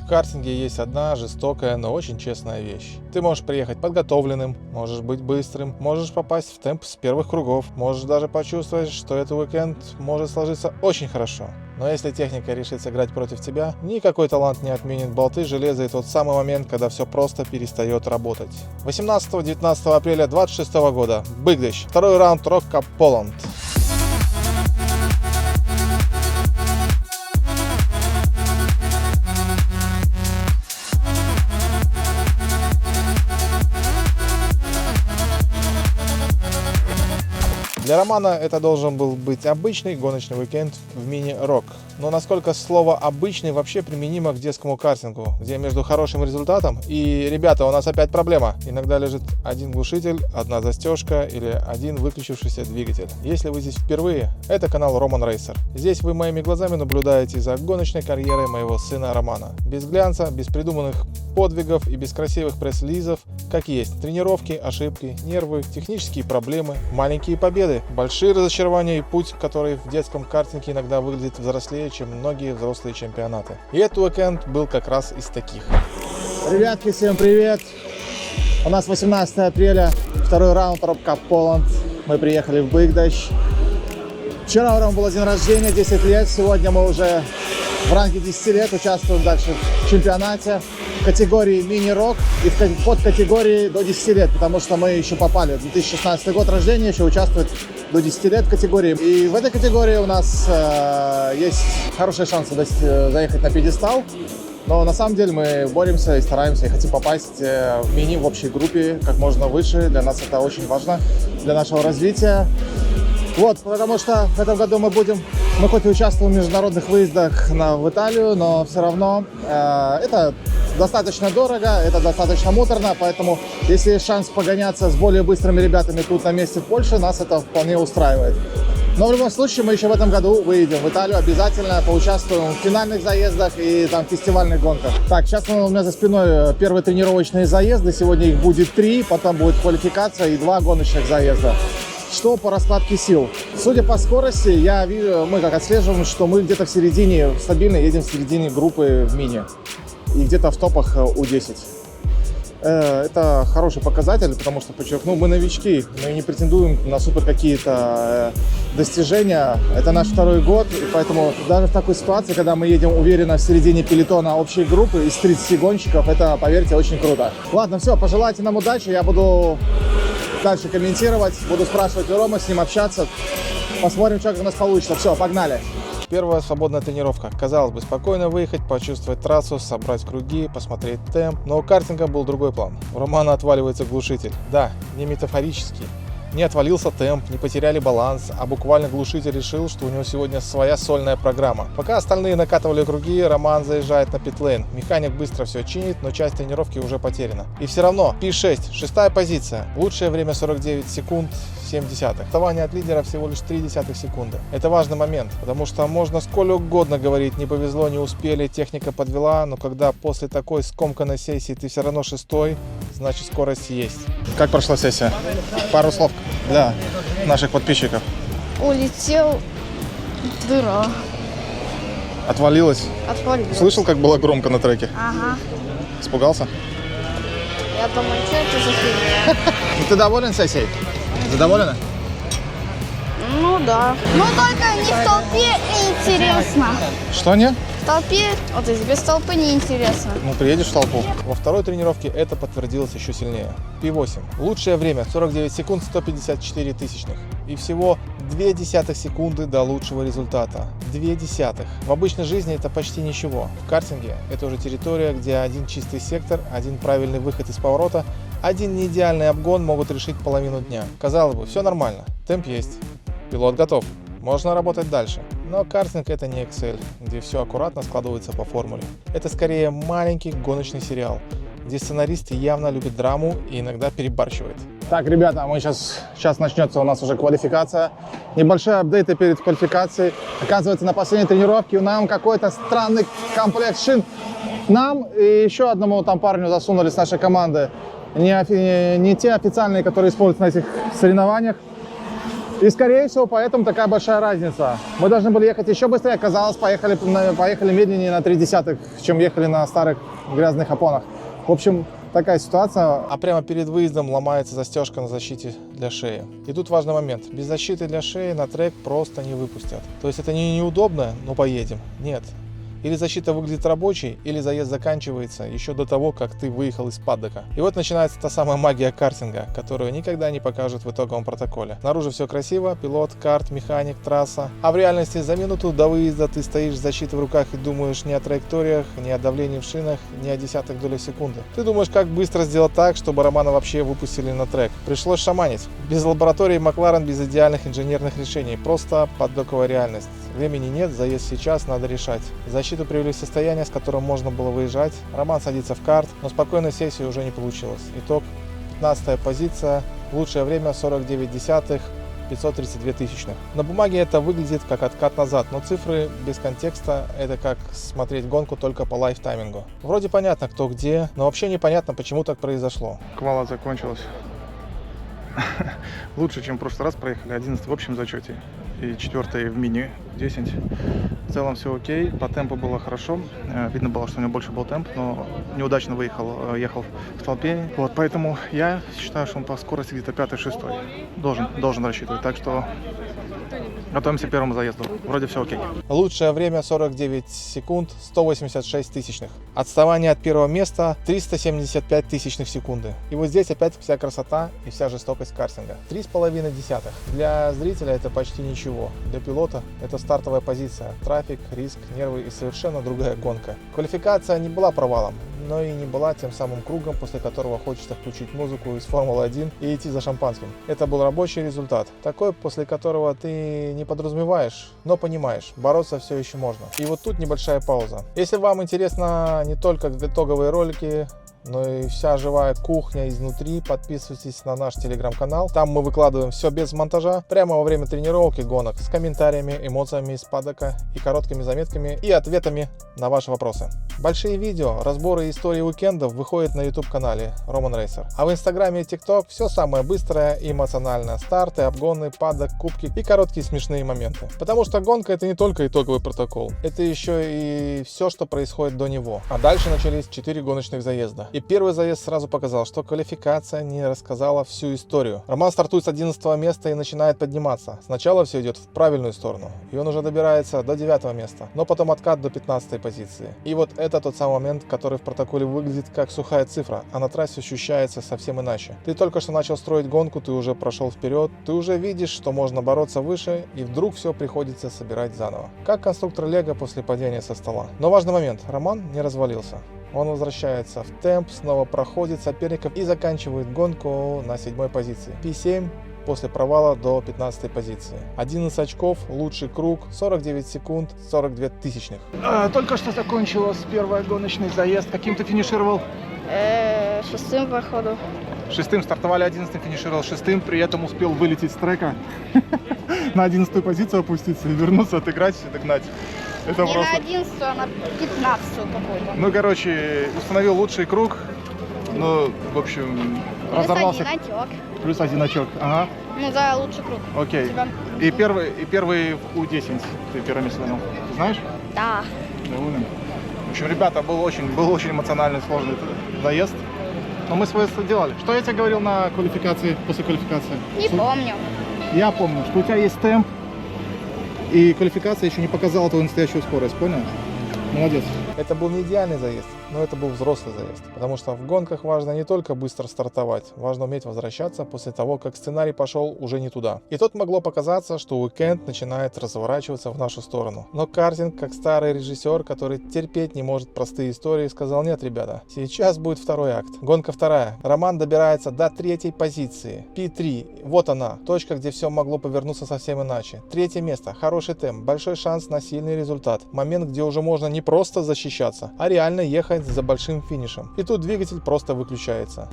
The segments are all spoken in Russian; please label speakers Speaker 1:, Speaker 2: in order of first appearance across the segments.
Speaker 1: В картинге есть одна жестокая, но очень честная вещь. Ты можешь приехать подготовленным, можешь быть быстрым, можешь попасть в темп с первых кругов, можешь даже почувствовать, что этот уикенд может сложиться очень хорошо. Но если техника решит сыграть против тебя, никакой талант не отменит болты железа и тот самый момент, когда все просто перестает работать. 18-19 апреля 2026 года. Бигдаш. Второй раунд Rock Cup Poland. Для Романа это должен был быть обычный гоночный уикенд в мини-рок. Но насколько слово «обычный» вообще применимо к детскому картингу, где между хорошим результатом и «ребята, у нас опять проблема» иногда лежит один глушитель, одна застежка или один выключившийся двигатель. Если вы здесь впервые, это канал Roman Racer. Здесь вы моими глазами наблюдаете за гоночной карьерой моего сына Романа. Без глянца, без придуманных подвигов и без красивых пресс-лизов, как есть. Тренировки, ошибки, нервы, технические проблемы, маленькие победы, большие разочарования и путь, который в детском картинге иногда выглядит взрослее, чем многие взрослые чемпионаты. И этот уикенд был как раз из таких.
Speaker 2: Ребятки, всем привет! У нас 18 апреля, второй раунд Rock Cup Poland. Мы приехали в Бигдаш. Вчера у Ромы был день рождения, 10 лет. Сегодня мы уже в ранге 10 лет участвуем дальше в чемпионате в категории мини-рок и в подкатегории до 10 лет, потому что мы еще попали. 2016 год рождения, еще участвует до 10 лет в категории. И в этой категории у нас есть хорошие шансы заехать на пьедестал. Но на самом деле мы боремся и стараемся и хотим попасть в мини в общей группе как можно выше. Для нас это очень важно, для нашего развития. Вот, потому что в этом году мы хоть и участвуем в международных выездах в Италию, но все равно это достаточно дорого, это достаточно муторно, поэтому если есть шанс погоняться с более быстрыми ребятами тут на месте в Польше, нас это вполне устраивает. Но в любом случае мы еще в этом году выедем в Италию, обязательно поучаствуем в финальных заездах и там фестивальных гонках. Так, сейчас у меня за спиной первые тренировочные заезды, сегодня их будет 3, потом будет квалификация и 2 гоночных заезда. Что по раскладке сил? Судя по скорости, мы как отслеживаем, что мы где-то в середине, стабильно едем в середине группы в мини. И где-то в топах U10. Это хороший показатель, потому что, подчеркну, мы новички, мы не претендуем на супер какие-то достижения. Это наш второй год, и поэтому даже в такой ситуации, когда мы едем уверенно в середине пелотона общей группы из 30 гонщиков, это, поверьте, очень круто. Ладно, все, пожелайте нам удачи, я буду дальше комментировать, буду спрашивать у Ромы, с ним общаться. Посмотрим, что у нас получится. Все, погнали.
Speaker 1: Первая свободная тренировка. Казалось бы, спокойно выехать, почувствовать трассу, собрать круги, посмотреть темп. Но у картинга был другой план. У Романа отваливается глушитель. Да, не метафорически. Не отвалился темп, не потеряли баланс, а буквально глушитель решил, что у него сегодня своя сольная программа. Пока остальные накатывали круги, Роман заезжает на питлейн. Механик быстро все чинит, но часть тренировки уже потеряна. И все равно P6, 6-я позиция. Лучшее время 49 секунд 7 десятых. Отставание от лидера всего лишь 0,3 секунды. Это важный момент, потому что можно сколь угодно говорить, не повезло, не успели, техника подвела, но когда после такой скомканной сессии ты все равно 6-й, значит скорость есть. Как прошла сессия? Пару слов для наших подписчиков.
Speaker 3: Улетел дыра.
Speaker 1: Отвалилась?
Speaker 3: Отвалилась.
Speaker 1: Слышал, как было громко на треке?
Speaker 3: Ага.
Speaker 1: Испугался?
Speaker 3: Я думаю, что это за фигня?
Speaker 1: Ты доволен сессией? Задоволена?
Speaker 3: Ну да. Но только не в толпе неинтересно.
Speaker 1: Что не?
Speaker 3: В толпе, вот здесь без толпы неинтересно.
Speaker 1: Ну, приедешь в толпу. Во второй тренировке это подтвердилось еще сильнее. P8. Лучшее время 49 секунд 154 тысячных. И всего 0,2 секунды до лучшего результата. 0,2. В обычной жизни это почти ничего. В картинге это уже территория, где один чистый сектор, один правильный выход из поворота, один неидеальный обгон могут решить половину дня. Казалось бы, все нормально. Темп есть. Пилот готов. Можно работать дальше. Но картинг это не Excel, где все аккуратно складывается по формуле. Это скорее маленький гоночный сериал, где сценарист явно любит драму и иногда перебарщивает.
Speaker 2: Так, ребята, сейчас начнется у нас уже квалификация. Небольшие апдейты перед квалификацией. Оказывается, на последней тренировке нам какой-то странный комплект шин. Нам и еще одному там парню засунули с нашей команды не те официальные, которые используются на этих соревнованиях. И, скорее всего, поэтому такая большая разница. Мы должны были ехать еще быстрее, оказалось, поехали медленнее на 0,3, чем ехали на старых грязных опонах. В общем, такая ситуация.
Speaker 1: А прямо перед выездом ломается застежка на защите для шеи. И тут важный момент. Без защиты для шеи на трек просто не выпустят. То есть это не неудобно, но поедем. Нет. Или защита выглядит рабочей, или заезд заканчивается еще до того, как ты выехал из паддока. И вот начинается та самая магия картинга, которую никогда не покажут в итоговом протоколе. Снаружи все красиво, пилот, карт, механик, трасса. А в реальности за минуту до выезда ты стоишь с защитой в руках и думаешь не о траекториях, не о давлении в шинах, не о десятых долях секунды. Ты думаешь, как быстро сделать так, чтобы Романа вообще выпустили на трек. Пришлось шаманить. Без лаборатории Макларен, без идеальных инженерных решений. Просто паддоковая реальность. Времени нет, заезд сейчас, надо решать. Защиту привели в состояние, с которым можно было выезжать. Роман садится в карт, но спокойной сессии уже не получилось. Итог: 15-я позиция, лучшее время 49 десятых, 532 тысячных. На бумаге это выглядит как откат назад, но цифры без контекста — это как смотреть гонку только по лайфтаймингу. Вроде понятно, кто где, но вообще непонятно, почему так произошло.
Speaker 4: Квала закончилась. Лучше, чем в прошлый раз проехали. 11 в общем зачете и 4 в мини 10. В целом все окей. По темпу было хорошо. Видно было, что у него больше был темп, но неудачно ехал в толпе. Вот, поэтому я считаю, что он по скорости где-то 5-6 должен рассчитывать. Так что готовимся к первому заезду. Вроде все окей.
Speaker 1: Лучшее время 49 секунд 186 тысячных. Отставание от первого места 375 тысячных секунды. И вот здесь опять вся красота и вся жестокость картинга. 3,5 десятых. Для зрителя это почти ничего. Для пилота это стартовая позиция. Трафик, риск, нервы и совершенно другая гонка. Квалификация не была провалом, но и не была тем самым кругом, после которого хочется включить музыку из Формулы-1 и идти за шампанским. Это был рабочий результат. Такой, после которого ты не подразумеваешь, но понимаешь, бороться все еще можно. И вот тут небольшая пауза. Если вам интересно не только итоговые ролики, но и вся живая кухня изнутри, подписывайтесь на наш телеграм-канал. Там мы выкладываем все без монтажа, прямо во время тренировок и гонок, с комментариями, эмоциями из паддока и короткими заметками и ответами на ваши вопросы. Большие видео, разборы истории уикендов выходят на YouTube-канале Roman Racer. А в Инстаграме и ТикТок все самое быстрое и эмоциональное. Старты, обгоны, паддок, кубки и короткие смешные моменты. Потому что гонка — это не только итоговый протокол, это еще и все, что происходит до него. А дальше начались 4 гоночных заезда. И первый заезд сразу показал, что квалификация не рассказала всю историю. Роман стартует с 11 места и начинает подниматься. Сначала все идет в правильную сторону, и он уже добирается до 9 места, но потом откат до 15 позиции. И вот это тот самый момент, который в протоколе выглядит как сухая цифра, а на трассе ощущается совсем иначе. Ты только что начал строить гонку, ты уже прошел вперед, ты уже видишь, что можно бороться выше, и вдруг все приходится собирать заново. Как конструктор Лего после падения со стола. Но важный момент: Роман не развалился. Он возвращается в темп, снова проходит соперников и заканчивает гонку на 7 позиции. P7 после провала до 15 позиции. 11 очков, лучший круг, 49 секунд, 42 тысячных.
Speaker 4: Только что закончилась первый гоночный заезд. Каким ты финишировал?
Speaker 3: 6-м походу.
Speaker 4: 6-м стартовали, 11-м финишировал 6-м, при этом успел вылететь с трека на 11-ю позицию опуститься и вернуться, отыграть и догнать. Это
Speaker 3: Не
Speaker 4: просто...
Speaker 3: на 11, а на 15 какой-то.
Speaker 4: Ну, короче, установил лучший круг. Ну, в общем, разорвался.
Speaker 3: Плюс 1 очок.
Speaker 4: Плюс 1 очок. Ага.
Speaker 3: Ну, за лучший круг.
Speaker 4: Окей.
Speaker 3: Тебя.
Speaker 4: И первый в U10 ты первое место занял. Ты знаешь?
Speaker 3: Да.
Speaker 4: Доволен. В общем, ребята, был очень эмоциональный, сложный заезд. Но мы свое делали. Что я тебе говорил на квалификации, после квалификации?
Speaker 3: Не помню.
Speaker 4: Я помню, что у тебя есть темп, и квалификация еще не показала твою настоящую скорость, понял? Молодец.
Speaker 1: Это был не идеальный заезд, но это был взрослый заезд. Потому что в гонках важно не только быстро стартовать, важно уметь возвращаться после того, как сценарий пошел уже не туда. И тут могло показаться, что уикенд начинает разворачиваться в нашу сторону. Но картинг, как старый режиссер, который терпеть не может простые истории, сказал: нет, ребята, сейчас будет второй акт. Гонка вторая. Роман добирается до 3-й позиции. P3. Вот она, точка, где все могло повернуться совсем иначе. 3-е место, хороший темп, большой шанс на сильный результат. Момент, где уже можно не просто защищаться, а реально ехать за большим финишем. И тут двигатель просто выключается.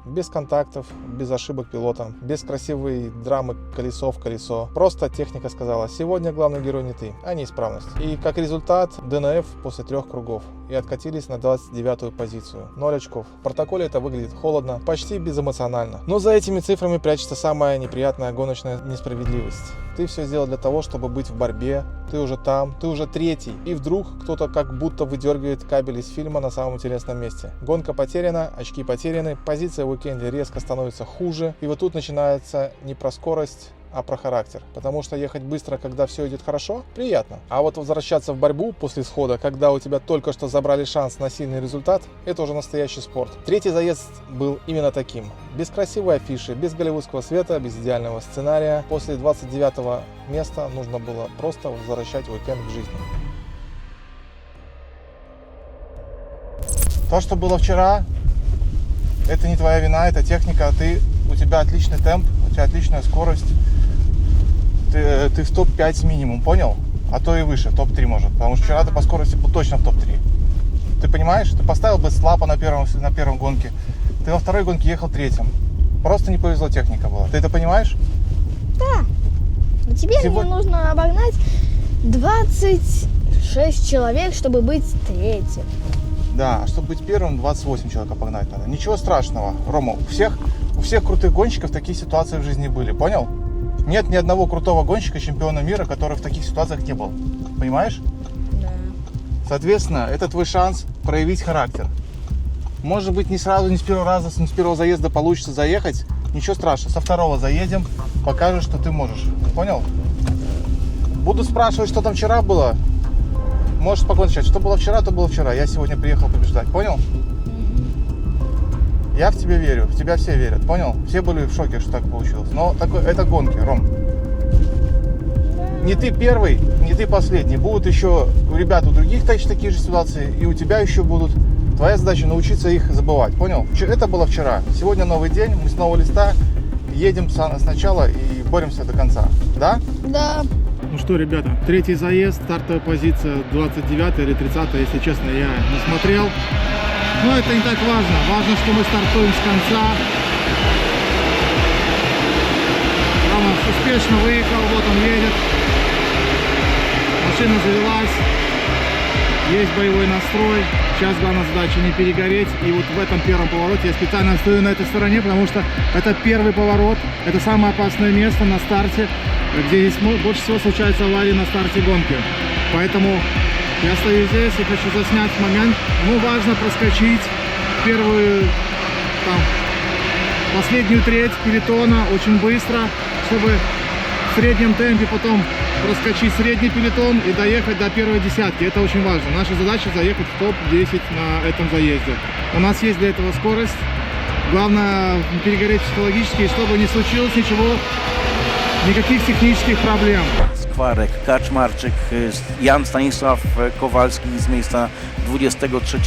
Speaker 1: Без контактов, без ошибок пилота, без красивой драмы колесо в колесо. Просто техника сказала: сегодня главный герой не ты, а неисправность. И как результат ДНФ после 3 кругов. и откатились на 29-ю позицию. 0 очков. В протоколе это выглядит холодно, почти безэмоционально. Но за этими цифрами прячется самая неприятная гоночная несправедливость. Ты все сделал для того, чтобы быть в борьбе, ты уже там, ты уже третий, и вдруг кто-то как будто выдергивает кабель из фильма на самом интересном месте. Гонка потеряна, очки потеряны, позиция в уикенде резко становится хуже, и вот тут начинается не про скорость, а про характер. Потому что ехать быстро, когда все идет хорошо, приятно. А вот возвращаться в борьбу после схода, когда у тебя только что забрали шанс на сильный результат, это уже настоящий спорт. Третий заезд был именно таким. Без красивой афиши, без голливудского света, без идеального сценария. После 29-го места нужно было просто возвращать уикенд к жизни. То, что было вчера, это не твоя вина, это техника. У тебя отличный темп, у тебя отличная скорость. Ты в топ-5 минимум, понял? А то и выше, топ-3 может. Потому что вчера ты по скорости был точно в топ-3. Ты понимаешь? Ты поставил бы слапа на первом гонке. Ты во второй гонке ехал третьим. Просто не повезло, техника была. Ты это понимаешь?
Speaker 3: Да. А теперь мне нужно обогнать 26 человек, чтобы быть третьим.
Speaker 1: Да, а чтобы быть первым, 28 человек обогнать надо. Ничего страшного, Рома. У всех крутых гонщиков такие ситуации в жизни были, понял? Нет ни одного крутого гонщика, чемпиона мира, который в таких ситуациях не был. Понимаешь?
Speaker 3: Да.
Speaker 1: Соответственно, это твой шанс проявить характер. Может быть, не сразу, не с первого раза, не с первого заезда получится заехать. Ничего страшного, со второго заедем, покажешь, что ты можешь. Понял? Буду спрашивать, что там вчера было. Можешь спокойно отвечать. Что было вчера, то было вчера. Я сегодня приехал побеждать. Понял? Я в тебя верю. В тебя все верят. Понял? Все были в шоке, что так получилось. Но это гонки, Ром. Не ты первый, не ты последний. Будут еще у ребят, у других такие же ситуации. И у тебя еще будут. Твоя задача научиться их забывать. Понял? Это было вчера. Сегодня новый день. Мы с нового листа едем сначала и боремся до конца. Да?
Speaker 3: Да.
Speaker 1: Ну что, ребята, третий заезд, стартовая позиция 29 или 30, если честно, я не смотрел. Но это не так важно. Важно, что мы стартуем с конца. Рома успешно выехал, вот он едет. Машина завелась. Есть боевой настрой. Сейчас главная задача не перегореть. И вот в этом первом повороте я специально стою на этой стороне, потому что это первый поворот. Это самое опасное место на старте, где здесь больше всего случается аварии на старте гонки. Поэтому я стою здесь и хочу заснять момент. Ну, важно проскочить первую, последнюю треть пелотона очень быстро, чтобы в среднем темпе потом проскочить средний пелотон и доехать до первой десятки. Это очень важно. Наша задача заехать в топ-10 на этом заезде. У нас есть для этого скорость. Главное перегореть психологически, и чтобы не случилось ничего, никаких технических проблем.
Speaker 5: Skwarek, Kaczmarczyk, Jan Stanisław Kowalski z miejsca 23.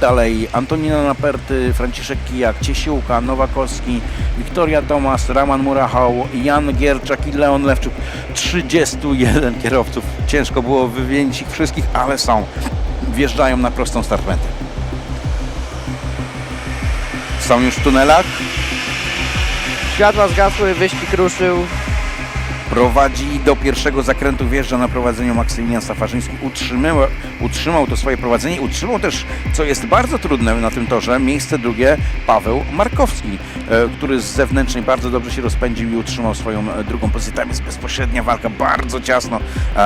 Speaker 5: Dalej Antonina Naperty, Franciszek Kijak, Ciesiłka, Nowakowski, Wiktoria Tomas, Roman Murachał, Jan Gierczak i Leon Lewczuk. 31 kierowców. Ciężko było wymienić ich wszystkich, ale są. Wjeżdżają na prostą startmetę. Są już w tunelach.
Speaker 6: Światła zgasły, wyścig ruszył.
Speaker 5: Prowadzi do pierwszego zakrętu, wjeżdża na prowadzeniu Maksymilian Safarzyński, utrzymał to swoje prowadzenie, utrzymał też, co jest bardzo trudne na tym torze, miejsce drugie Paweł Markowski, który z zewnętrznej bardzo dobrze się rozpędził i utrzymał swoją drugą pozycję. Tam jest bezpośrednia walka, bardzo ciasno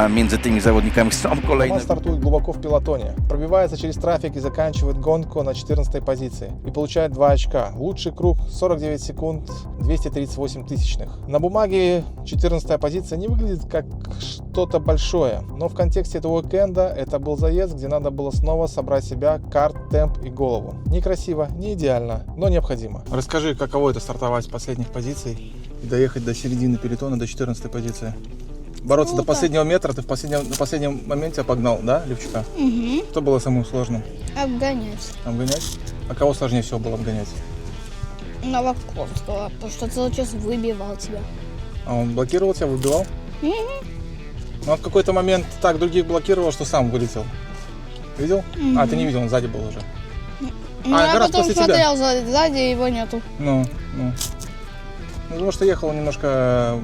Speaker 5: między tymi zawodnikami. Są kolejne...
Speaker 1: Он стартует глубоко в пелотоне, пробивается через трафик и заканчивает гонку на 14-й позиции и получает 2 очка. Лучший круг 49 секунд 238 тысячных. На бумаге 14-я позиция не выглядит как что-то большое, но в контексте этого уикенда это был заезд, где надо было снова собрать себя, карт, темп и голову. Некрасиво, не идеально, но необходимо. Расскажи, каково это стартовать с последних позиций и доехать до середины пелотона, до 14-й позиции? Бороться до последнего метра, ты на последнем моменте обогнал, да, Левчука?
Speaker 3: Угу.
Speaker 1: Что было самым сложным?
Speaker 3: Обгонять.
Speaker 1: Обгонять? А кого сложнее всего было обгонять?
Speaker 3: Новаковского, потому что целый час выбивал тебя.
Speaker 1: А он блокировал тебя, выбивал?
Speaker 3: Угу.
Speaker 1: Ну, он в какой-то момент так других блокировал, что сам вылетел. Видел? А, ты не видел, он сзади был уже.
Speaker 3: Ну,
Speaker 1: А,
Speaker 3: я
Speaker 1: как раз
Speaker 3: потом
Speaker 1: после тебя.
Speaker 3: смотрел сзади, его нету.
Speaker 1: Ну. Ну, потому что ехал он немножко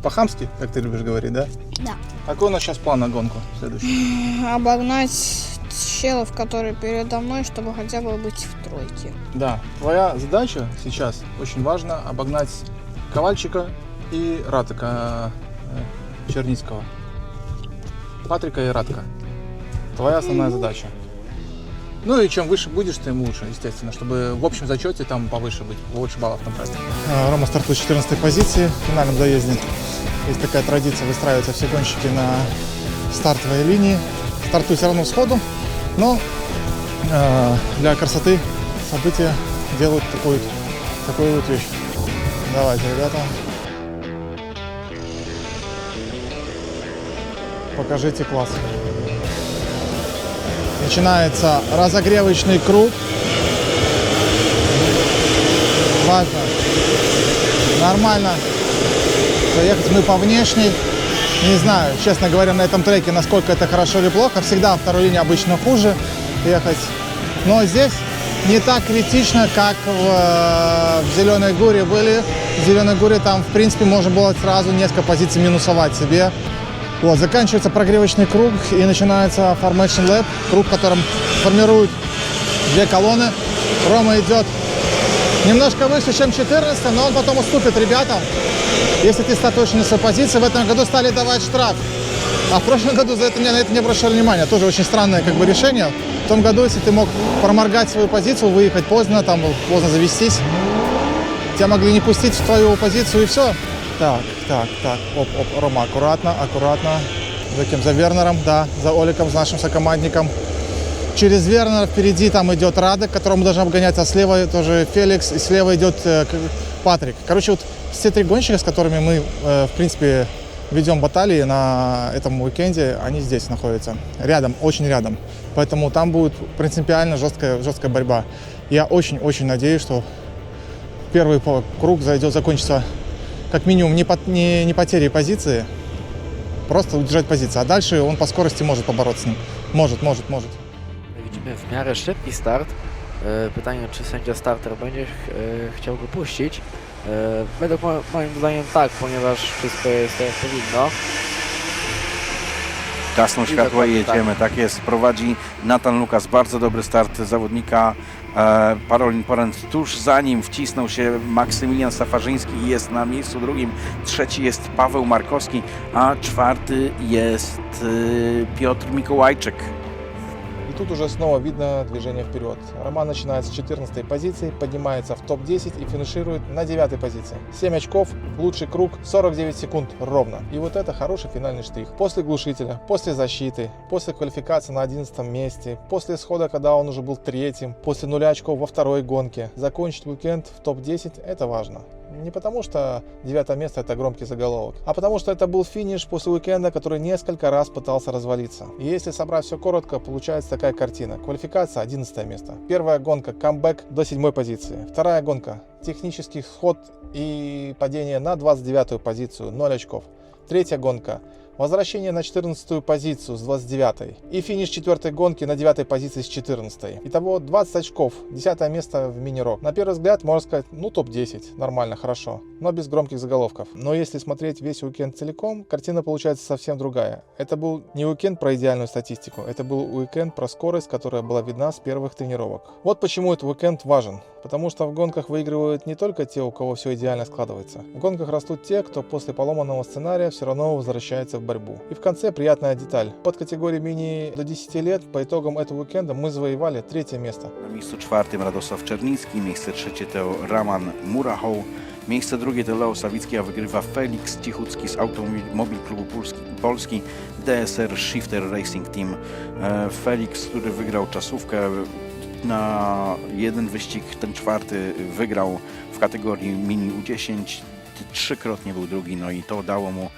Speaker 1: по-хамски, как ты любишь говорить, да?
Speaker 3: Да.
Speaker 1: Какой у нас сейчас план на гонку следующий?
Speaker 3: Обогнать челов, которые передо мной, чтобы хотя бы быть в тройке.
Speaker 1: Да, твоя задача сейчас очень важно обогнать Ковальчика и Радка Черницкого. Патрика и Радка. Твоя основная задача. Ну и чем выше будешь, тем лучше, естественно, чтобы в общем зачете там повыше быть, больше баллов набрать. Рома стартует с 14 позиции в финальном заезде. Есть такая традиция, выстраиваются все гонщики на стартовой линии. Стартует все равно сходу, но для красоты события делают такую вот вещь. Давайте, ребята. Покажите класс. Начинается разогревочный круг. Важно. Нормально. Проехать мы по внешней. Не знаю, честно говоря, на этом треке, насколько это хорошо или плохо. Всегда второй линии обычно хуже ехать. Но здесь не так критично, как в Зеленой Гуре были. В Зеленой Гуре там, в принципе, можно было сразу несколько позиций минусовать себе. Вот, заканчивается прогревочный круг и начинается Formation Lap, круг, в котором формируют две колонны. Рома идет немножко выше, чем 14, но он потом уступит ребятам. Если ты стартуешь на своей позиции, в этом году стали давать штраф. А в прошлом году на это не обращали внимания. Тоже очень странное решение. В том году, если ты мог проморгать свою позицию, выехать поздно, там поздно завестись, тебя могли не пустить в твою позицию и все. Так. Оп, Рома, аккуратно. За кем? За Вернером, да, за Оликом, с нашим сокомандником. Через Вернера впереди там идет Радек, которому должен обгонять, а слева тоже Феликс, и слева идет Патрик. Короче, вот все три гонщика, с которыми мы, в принципе, ведем баталии на этом уикенде, они здесь находятся. Рядом, очень рядом. Поэтому там будет принципиально жесткая борьба. Я очень надеюсь, что первый круг закончится как минимум не потерей позиции, просто удержать позицию. А дальше он по скорости может побороться с ним. Может.
Speaker 6: Widzimy w miarę szybki start. Pytanie, czy sędzia starter będzie chciał go puścić. Według moim zdaniem tak, ponieważ wszystko jest jak powinno.
Speaker 5: Gasną światło i jedziemy, tak jest. Prowadzi Nathan Lukas, bardzo dobry start zawodnika. Parolin Porent tuż za nim wcisnął się Maksymilian Safarzyński i jest na miejscu drugim. Trzeci jest Paweł Markowski, a czwarty jest Piotr Mikołajczyk.
Speaker 1: И тут уже снова видно движение вперед. Роман начинает с 14 позиции, поднимается в топ-10 и финиширует на 9 позиции. 7 очков, лучший круг, 49 секунд ровно. И вот это хороший финальный штрих. После глушителя, после защиты, после квалификации на 11 месте, после схода, когда он уже был третьим, после 0 очков во второй гонке, закончить уикенд в топ-10 – это важно. Не потому что 9 место это громкий заголовок, а потому что это был финиш после уикенда, который несколько раз пытался развалиться. И если собрать все коротко, получается такая картина. Квалификация 11 место. Первая гонка камбэк до 7 позиции. Вторая гонка технический сход и падение на 29 позицию, 0 очков. Третья гонка возвращение на 14 позицию с 29 и финиш 4 гонки на 9 позиции с 14. Итого 20 очков, 10 место в мини-рок. На первый взгляд можно сказать, ну топ-10, нормально, хорошо, но без громких заголовков. Но если смотреть весь уикенд целиком, картина получается совсем другая. Это был не уикенд про идеальную статистику, это был уикенд про скорость, которая была видна с первых тренировок. Вот почему этот уикенд важен. Потому что в гонках выигрывают не только те, у кого все идеально складывается. В гонках растут те, кто после поломанного сценария все равно возвращается в борьбу. И в конце приятная деталь. Под категорией мини до 10 лет по итогам этого уикенда мы завоевали 3 место.
Speaker 5: Na miejscu czwartym Radosław Czernicki, miejsce trzecie to Roman Murachoł, miejsce drugie to Leo Sawicki, a wygrywa Felix Cichucki z Automobil Klubu Polski DSR Shifter Racing Team. Felix, który wygrał czasówkę na jeden wyścig, ten czwarty wygrał w kategorii mini U10, trzykrotnie był drugi, no i to dało mu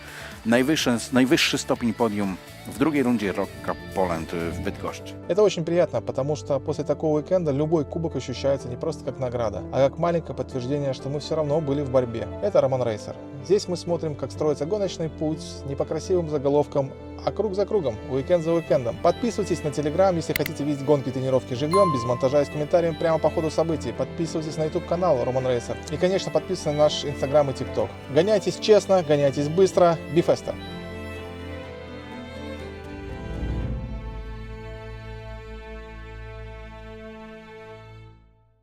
Speaker 5: najwyższy stopień podium в другой рунде Rock Cup Poland в Бydgoszczy.
Speaker 1: Это очень приятно, потому что после такого уикенда любой кубок ощущается не просто как награда, а как маленькое подтверждение, что мы все равно были в борьбе. Это Роман Рейсер. Здесь мы смотрим, как строится гоночный путь не по красивым заголовкам, а круг за кругом, уикенд за уикендом. Подписывайтесь на Телеграм, если хотите видеть гонки и тренировки живьем, без монтажа и с комментариями прямо по ходу событий. Подписывайтесь на YouTube канал Роман Рейсер. И, конечно, подписывайтесь на наш Инстаграм и ТикТок. Гоняйтесь честно, гоняйтесь быстро. Бифеста!